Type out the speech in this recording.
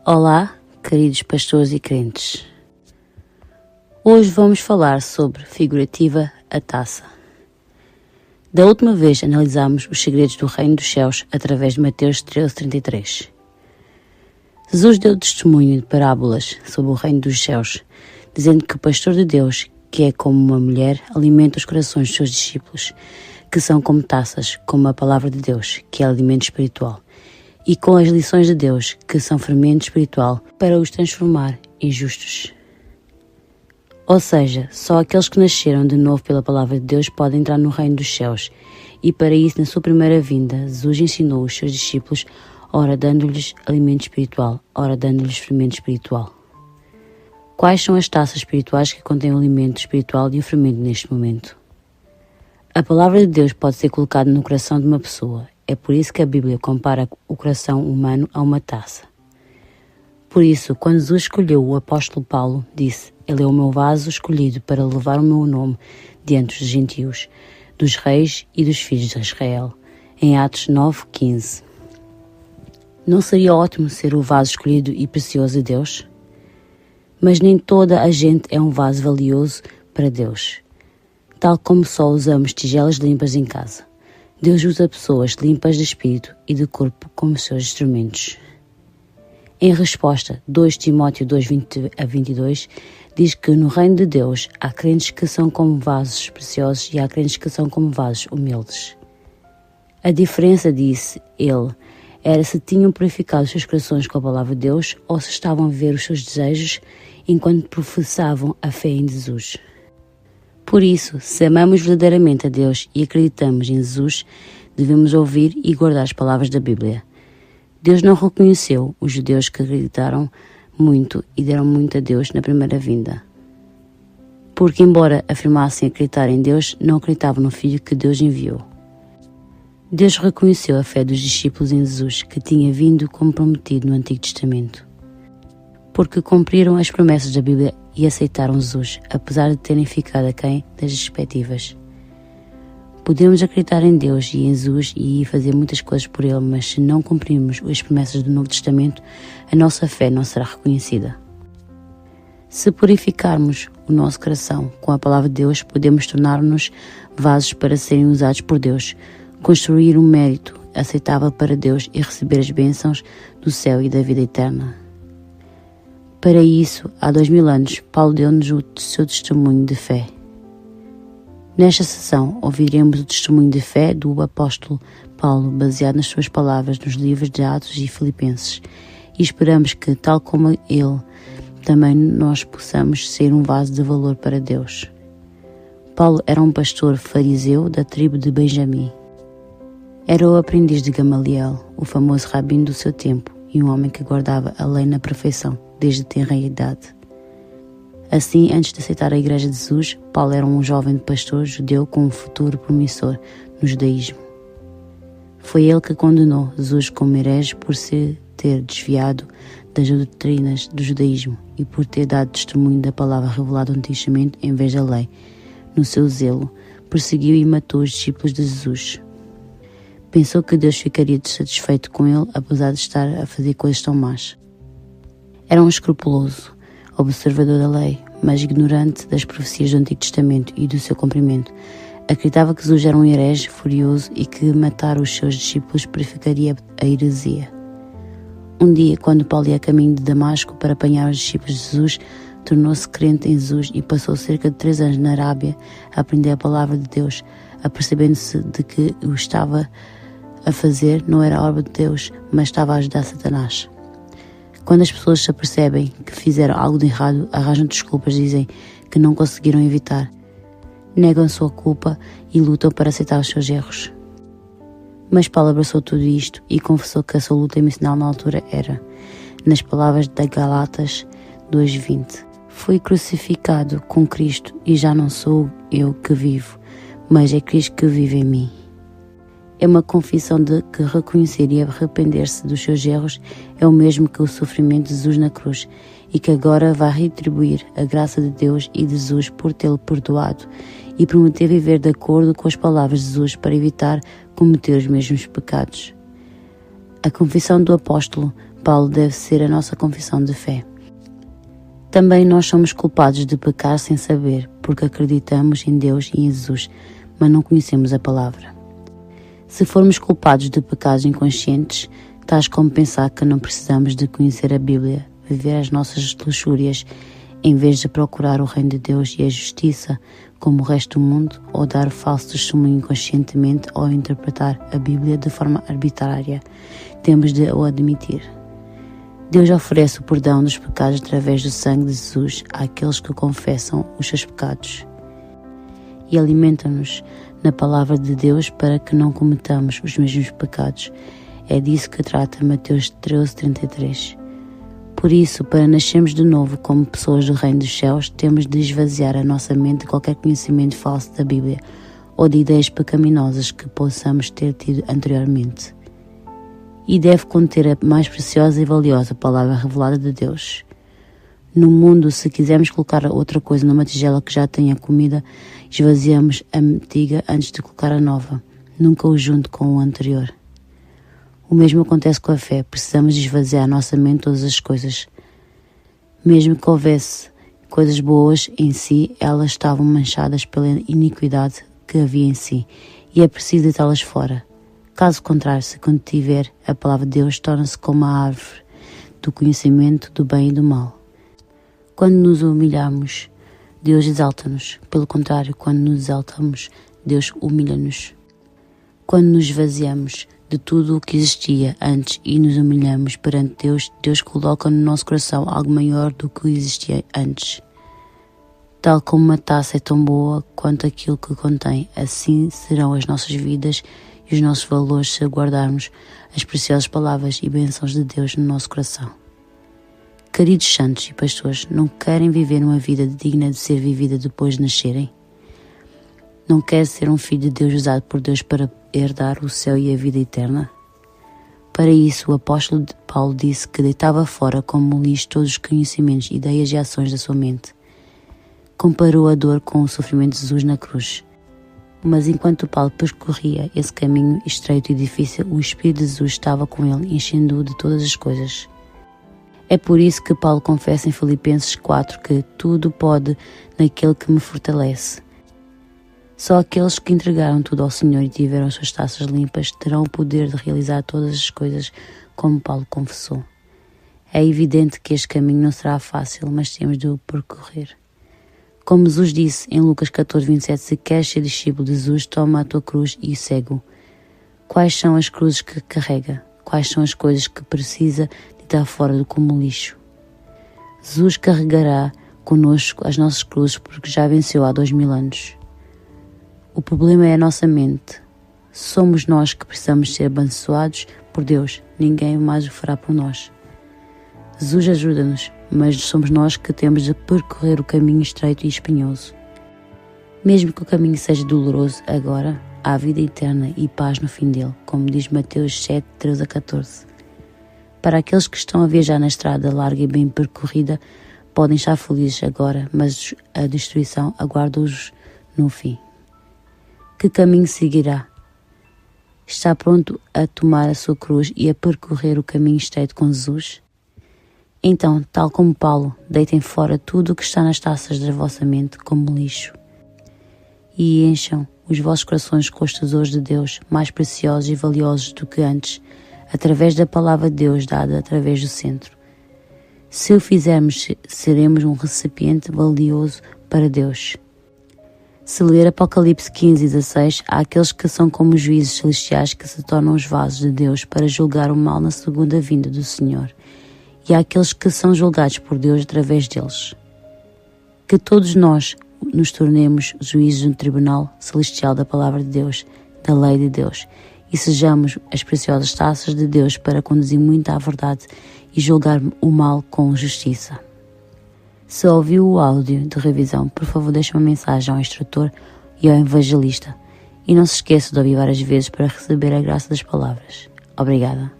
Olá, queridos pastores e crentes. Hoje vamos falar sobre figurativa a taça. Da última vez analisámos os segredos do reino dos céus através de Mateus 13:33. Jesus deu testemunho de parábolas sobre o reino dos céus, dizendo que o pastor de Deus, que é como uma mulher, alimenta os corações dos seus discípulos, que são como taças, como a palavra de Deus, que é alimento espiritual, e com as lições de Deus, que são fermento espiritual, para os transformar em justos. Ou seja, só aqueles que nasceram de novo pela palavra de Deus podem entrar no reino dos céus, e para isso, na sua primeira vinda, Jesus ensinou os seus discípulos, ora dando-lhes alimento espiritual, ora dando-lhes fermento espiritual. Quais são as taças espirituais que contêm o alimento espiritual e o fermento neste momento? A palavra de Deus pode ser colocada no coração de uma pessoa. É por isso que a Bíblia compara o coração humano a uma taça. Por isso, quando Jesus escolheu o apóstolo Paulo, disse: Ele é o meu vaso escolhido para levar o meu nome diante dos gentios, dos reis e dos filhos de Israel, em Atos 9:15. Não seria ótimo ser o vaso escolhido e precioso de Deus? Mas nem toda a gente é um vaso valioso para Deus, tal como só usamos tigelas limpas em casa. Deus usa pessoas limpas de espírito e de corpo como seus instrumentos. Em resposta, 2 Timóteo 2:20-22 diz que no reino de Deus há crentes que são como vasos preciosos e há crentes que são como vasos humildes. A diferença, disse ele, era se tinham purificado os seus corações com a palavra de Deus ou se estavam a viver os seus desejos enquanto professavam a fé em Jesus. Por isso, se amamos verdadeiramente a Deus e acreditamos em Jesus, devemos ouvir e guardar as palavras da Bíblia. Deus não reconheceu os judeus que acreditaram muito e deram muito a Deus na primeira vinda. Porque, embora afirmassem acreditar em Deus, não acreditavam no Filho que Deus enviou. Deus reconheceu a fé dos discípulos em Jesus, que tinha vindo como prometido no Antigo Testamento. Porque cumpriram as promessas da Bíblia e aceitaram Jesus, apesar de terem ficado aquém das expectativas. Podemos acreditar em Deus e em Jesus e fazer muitas coisas por Ele, mas se não cumprirmos as promessas do Novo Testamento, a nossa fé não será reconhecida. Se purificarmos o nosso coração com a palavra de Deus, podemos tornar-nos vasos para serem usados por Deus, construir um mérito aceitável para Deus e receber as bênçãos do céu e da vida eterna. Para isso, há 2000 anos, Paulo deu-nos o seu testemunho de fé. Nesta sessão, ouviremos o testemunho de fé do apóstolo Paulo, baseado nas suas palavras nos livros de Atos e Filipenses, e esperamos que, tal como ele, também nós possamos ser um vaso de valor para Deus. Paulo era um pastor fariseu da tribo de Benjamim. Era o aprendiz de Gamaliel, o famoso rabino do seu tempo, e um homem que guardava a lei na perfeição, desde tenra idade. Assim, antes de aceitar a Igreja de Jesus, Paulo era um jovem pastor judeu com um futuro promissor no judaísmo. Foi ele que condenou Jesus como herege por se ter desviado das doutrinas do judaísmo e por ter dado testemunho da palavra revelada no Antigo Testamento em vez da lei. No seu zelo, perseguiu e matou os discípulos de Jesus. Pensou que Deus ficaria satisfeito com ele, apesar de estar a fazer coisas tão más. Era um escrupuloso, observador da lei, mas ignorante das profecias do Antigo Testamento e do seu cumprimento. Acreditava que Jesus era um herege furioso e que matar os seus discípulos purificaria a heresia. Um dia, quando Paulo ia a caminho de Damasco para apanhar os discípulos de Jesus, tornou-se crente em Jesus e passou cerca de 3 anos na Arábia a aprender a palavra de Deus, apercebendo-se de que o estava a fazer não era a obra de Deus, mas estava a ajudar Satanás. Quando as pessoas se apercebem que fizeram algo de errado, arranjam desculpas, dizem que não conseguiram evitar, negam a sua culpa e lutam para aceitar os seus erros. Mas Paulo abraçou tudo isto e confessou que a sua luta emocional na altura era, nas palavras da Gálatas 2:20, fui crucificado com Cristo e já não sou eu que vivo, mas é Cristo que vive em mim. É uma confissão de que reconhecer e arrepender-se dos seus erros é o mesmo que o sofrimento de Jesus na cruz e que agora vai retribuir a graça de Deus e de Jesus por tê-lo perdoado e prometer viver de acordo com as palavras de Jesus para evitar cometer os mesmos pecados. A confissão do apóstolo Paulo deve ser a nossa confissão de fé. Também nós somos culpados de pecar sem saber, porque acreditamos em Deus e em Jesus, mas não conhecemos a palavra. Se formos culpados de pecados inconscientes, tais como pensar que não precisamos de conhecer a Bíblia, viver as nossas luxúrias, em vez de procurar o reino de Deus e a justiça, como o resto do mundo, ou dar falso testemunho inconscientemente ou interpretar a Bíblia de forma arbitrária, temos de o admitir. Deus oferece o perdão dos pecados através do sangue de Jesus àqueles que confessam os seus pecados e alimenta-nos na palavra de Deus para que não cometamos os mesmos pecados. É disso que trata Mateus 13:33. Por isso, para nascermos de novo como pessoas do reino dos céus, temos de esvaziar a nossa mente de qualquer conhecimento falso da Bíblia ou de ideias pecaminosas que possamos ter tido anteriormente. E deve conter a mais preciosa e valiosa palavra revelada de Deus. No mundo, se quisermos colocar outra coisa numa tigela que já tenha comida, esvaziamos a antiga antes de colocar a nova, nunca o junto com o anterior. O mesmo acontece com a fé. Precisamos esvaziar a nossa mente de todas as coisas. Mesmo que houvesse coisas boas em si, elas estavam manchadas pela iniquidade que havia em si, e é preciso deitá-las fora. Caso contrário, se contiver a palavra de Deus, torna-se como a árvore do conhecimento do bem e do mal. Quando nos humilhamos, Deus exalta-nos. Pelo contrário, quando nos exaltamos, Deus humilha-nos. Quando nos esvaziamos de tudo o que existia antes e nos humilhamos perante Deus, Deus coloca no nosso coração algo maior do que existia antes. Tal como uma taça é tão boa quanto aquilo que contém, assim serão as nossas vidas e os nossos valores se guardarmos as preciosas palavras e bênçãos de Deus no nosso coração. Queridos santos e pastores, não querem viver uma vida digna de ser vivida depois de nascerem? Não quer ser um filho de Deus usado por Deus para herdar o céu e a vida eterna? Para isso, o apóstolo Paulo disse que deitava fora como lixo todos os conhecimentos, ideias e ações da sua mente. Comparou a dor com o sofrimento de Jesus na cruz. Mas enquanto Paulo percorria esse caminho estreito e difícil, o Espírito de Jesus estava com ele, enchendo-o de todas as coisas. É por isso que Paulo confessa em Filipenses 4 que tudo pode naquele que me fortalece. Só aqueles que entregaram tudo ao Senhor e tiveram as suas taças limpas terão o poder de realizar todas as coisas como Paulo confessou. É evidente que este caminho não será fácil, mas temos de o percorrer. Como Jesus disse em Lucas 14:27, se queres ser discípulo de Jesus, toma a tua cruz e segue-o. Quais são as cruzes que carrega? Quais são as coisas que precisa deitar fora do como lixo? Jesus carregará conosco as nossas cruzes porque já venceu há 2000 anos. O problema é a nossa mente. Somos nós que precisamos ser abençoados por Deus. Ninguém mais o fará por nós. Jesus ajuda-nos, mas somos nós que temos de percorrer o caminho estreito e espinhoso. Mesmo que o caminho seja doloroso agora, há vida eterna e paz no fim dele, como diz Mateus 7:13-14. Para aqueles que estão a viajar na estrada larga e bem percorrida, podem estar felizes agora, mas a destruição aguarda-os no fim. Que caminho seguirá? Está pronto a tomar a sua cruz e a percorrer o caminho estreito com Jesus? Então, tal como Paulo, deitem fora tudo o que está nas taças da vossa mente como lixo e encham os vossos corações com os tesouros de Deus, mais preciosos e valiosos do que antes, através da palavra de Deus dada através do centro. Se o fizermos, seremos um recipiente valioso para Deus. Se ler Apocalipse 15:16, há aqueles que são como juízes celestiais que se tornam os vasos de Deus para julgar o mal na segunda vinda do Senhor, e há aqueles que são julgados por Deus através deles. Que todos nós nos tornemos juízes no tribunal celestial da palavra de Deus, da lei de Deus, e sejamos as preciosas taças de Deus para conduzir muito à verdade e julgar o mal com justiça. Se ouviu o áudio de revisão, por favor deixe uma mensagem ao instrutor e ao evangelista. E não se esqueça de ouvir várias vezes para receber a graça das palavras. Obrigada.